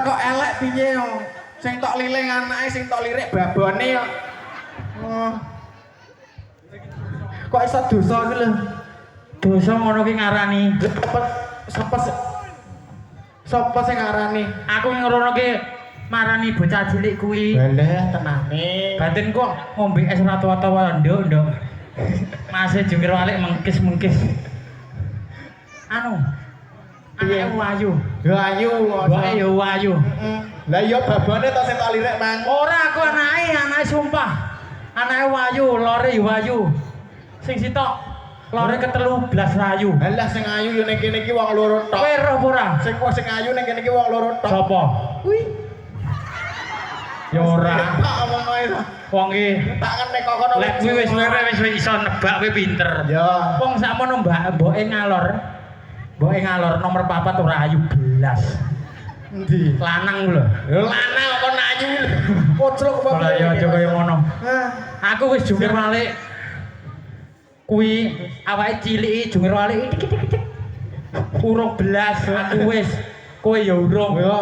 Kok elek piye yo? Sing tok liling anake sing tok lirik babone yo. Kok iso dosa iki lho? Dosa ngono ki ngarani. Sapa sing ngarani? Aku ngrono ki marani bocah cilik kuwi. Lah tenane. Batin kok ngombe es ora tuwa-tuwa nduk. Masih jungkir walik mengkis-mengkis. Anu. Anake wayu. Ya ayu. Wae ya wayu. Lah iya babane to sing tak lirik, Mang. Ora aku anake sumpah. Anake wayu, lore ya wayu. Sing sitok lore ke-13 rayu. Lah sing ayu yo ning kene iki wong loro tok. Kowe roh ora? Sing ayu ning kene iki wong loro tok. Sopo? Kuwi. Ya ora. Tak omong ae to. Wong iki Tak ngene kok kono. lek kuwi wis iso nebak kowe pinter. Ya. Wong sakmono mboke ngalor. Mboke ngalor nomor 4 ora ayu belas. Endi? Lanang lho. Ya lanang kok ayu. Kocrok apa? Ora ya aja kaya ngono. Hah. Aku wis jungkir walik. Kuwi awake cilik jungkir walik iki. Urung belas aku wis. Kowe ya urung. Ya.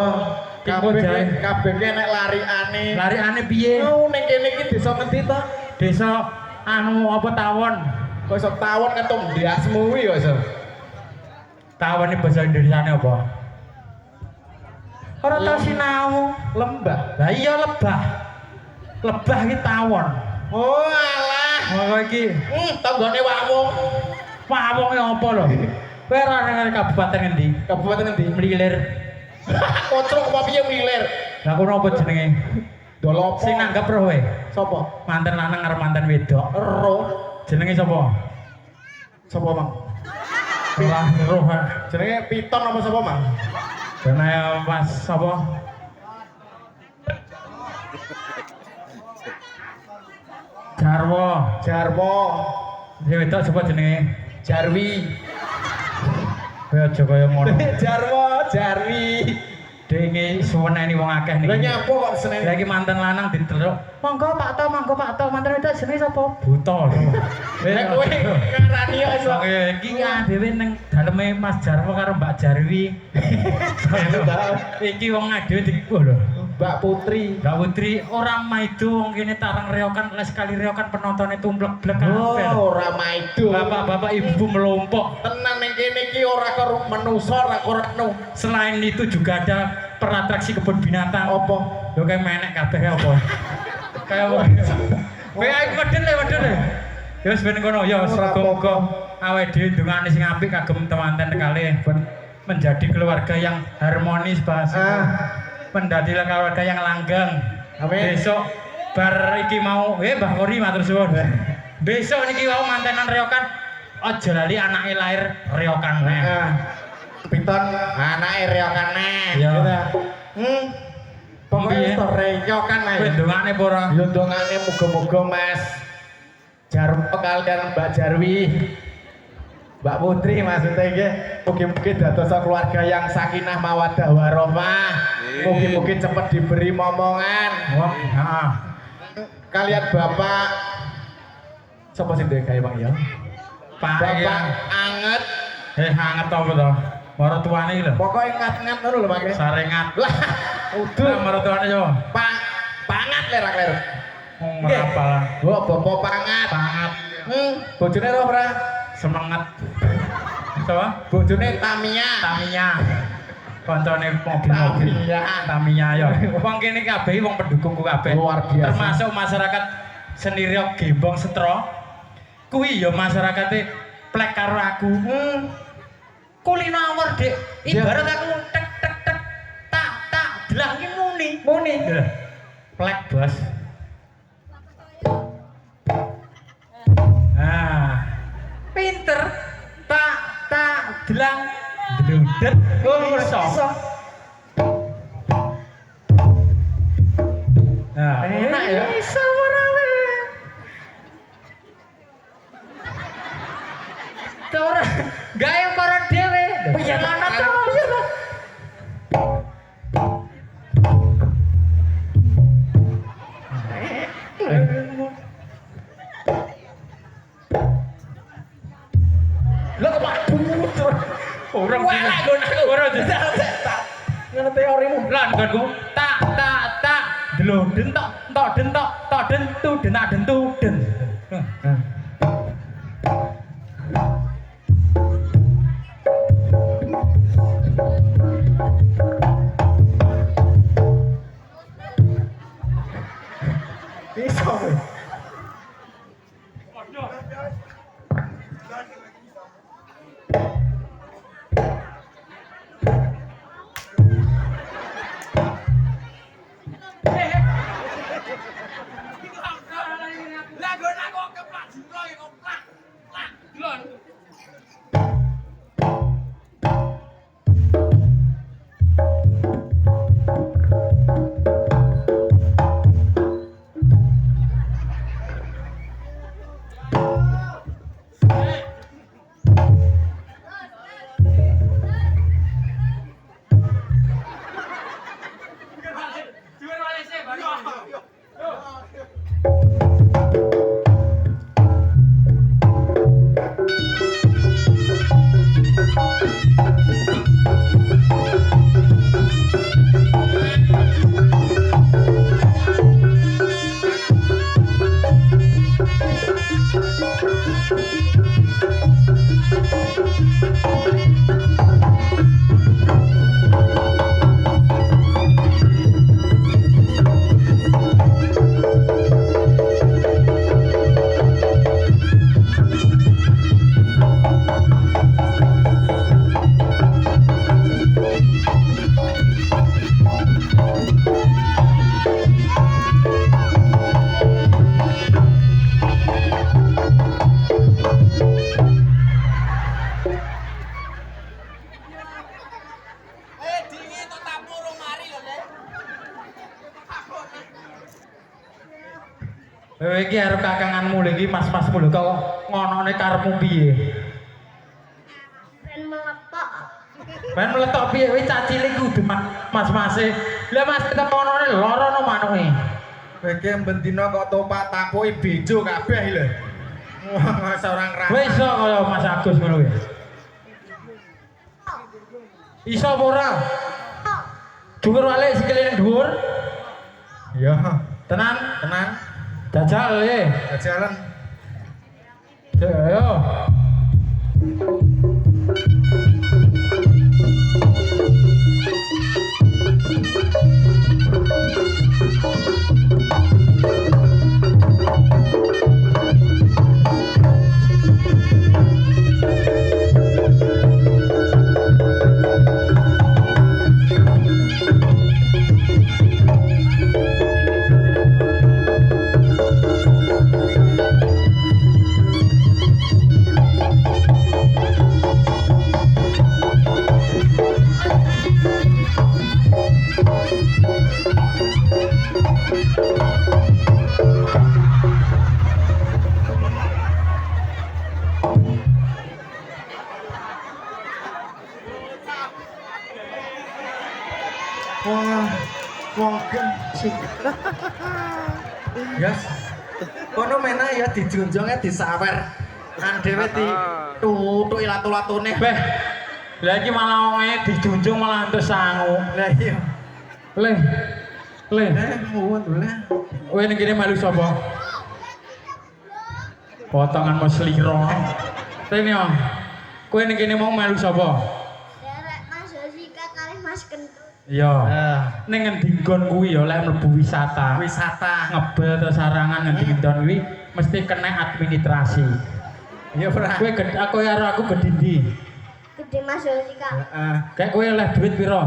Kabeh ki nek lariane. Lariane piye? Oh ning kene iki desa ngendi to? Desa anu apa tawon? Kok iso tawon ketung ndiasmu kuwi ya iso. Tawon iki basa Indonesiane apa? Ora tau sinau. Lembah. Lah iya lebah. Lebah iki tawon. Oh alah. Ngono iki. Tanggane wawung. Pawonge apa lho? Kowe ora nang kabupaten endi? Kabupaten endi? Mlilir. Kocrok apa piye milir? Lah kono apa jenenge? Dolopo. Sing nanggap roh kowe. Sapa? Manten lanang karo manten wedok. Roh. Jenenge sapa? Sapa, Mang? Lah roh. Jenenge Piton apa sapa, Mang? Jenenge Mas sapa? Jarwo. Jarwo. Sing wedok sapa jenenge? Jarwi. Kowe aja kaya ngono. Jarwo, Jarwi. Dene suweneni wong akeh Lah niki. nyapa kok seneng? Lagi mantan lanang diteluk. Monggo Pak To, monggo Pak To. Mantan wedok jenenge sapa? Buta lho. Nek kowe ngarani yo iso. Oke, iki dhewe ning daleme Mas Jarwo karo Mbak Jarwi. Iki wong adewe diku lho. Mbak Putri. Mbak Putri ora maido wong kene tarang reokan les kali reokan penontonnya tumplek-blek kabeh. Oh, ora maido. Bapak-bapak ibu melompok. Tenan ning kene iki ora karo manusa, ora karo anu. Selain itu juga ada peratraksi kebun binatang. Apa? Lho kayak menek kabeh apa? Kayak apa? Kayak medhen le. Ya wis ben kono ya muga-muga awake dhewe ndongane sing apik kagem temanten kalih menjadi keluarga yang harmonis bahasa. Mendadilah keluarga yang langgeng. Amin. Besok bar iki mau Mbah Kori matur suwun. Besok niki mau mantenan reokan aja lali anake lahir reokan neh. Piton anake reokan neh. Ya. Pokoke iso reokan ae. Ndongane apa ora? Ya ndongane muga-muga Mas Jarwo kalian Mbak Jarwi Mbak Putri maksudnya iki mungkin dados keluarga yang sakinah mawaddah warahmah. Mungkin cepat diberi momongan. Heeh. Kalian Bapak sapa sing ndek gawe Bang ya? Bapak anget. Anget apa to? Maratuane iki lho. Pokoke ngat-ngat ngono lho Pak. Sarengat. Lah, udah Maratuane yo. Pangat lerak-lerak. Apa? Oh, Bapak pangat. Pangat. Bojone ora ora? Semangat. Coba? Bojone Tamia. Tamiya. Koncone mobil-mobil. Tamiya yo. Wong kene kabeh wong pendukungku kabeh. Luar biasa. Termasuk masyarakat Seniriok Gembong Setro. Kuwi yo masyarakate plek karo aku. Kulino awor, Dik. Ibarat aku tek tek tek tak delah iki muni. Plek, Bos. Pinter tak delang dludet iso. Nah, enak ya. Iso ora we. Ora gawe karo dhewe. Piye ana to? Orang ngono teorimu lan nggonku tak delon tok dentu denak dentu den. Iso. Iki arep kakanganmu lho iki mas-masmu lho kok ngonone karepmu piye? Ben meletok piye kowe cah cilik kudu mas-mase. Lah Mas tetep ngonone lara no manuke. Kowe iki bendina kok topak tapuki bejo kabeh lho. Wah, seorang ra. Kowe iso kaya Mas Agus ngono kuwi. Iso apa ora? Dhuwur walik sikile ning dhuwur. Iya. Tenan? Tenang. Jajal ye. Jalan. Ayo. Wah, mungkin sih. Yes. Kono mena ya dijunjungnya disawer. Nang dhewe di tutuk latu-latune. Beh. Lah iki malah wong dijunjung malah entuk sangu. Lah iya. Le. Muwun lah. Kowe ning kene melu sapa? Potongan mas liro. Tene yo. Kowe ning kene mau melu sapa? Derek Mas Josika kali Mas Kentut. Iya. Ning ngendi nggon kuwi ya lek mlebu wisata. Wisata. Ngebel atau sarangan ngendi nggon kuwi mesti kena administrasi. Iya, Bro. Kowe gede aku karo aku gede ndi? Gede Mas Josika. Heeh. Kayak kowe oleh duit piro?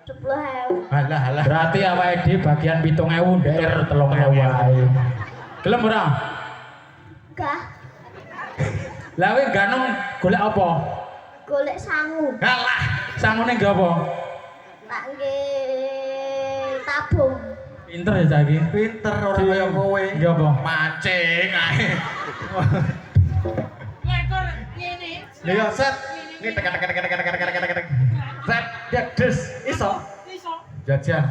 10.000. Halah. Berarti awake dhewe bagian 7.000 DR 3.000 wae. Gelem ora? Gah, Lah kowe ganong golek apa? golek sangu. Halah. Sangune nggo apa? Tak nggih tabung. Pinter ya saiki. Pinter ora kaya kowe. Nggo apa? Mancing ae. Ngekor ngene. Lha yo set. Ini tek. Set, des iso. Iso. Jajan.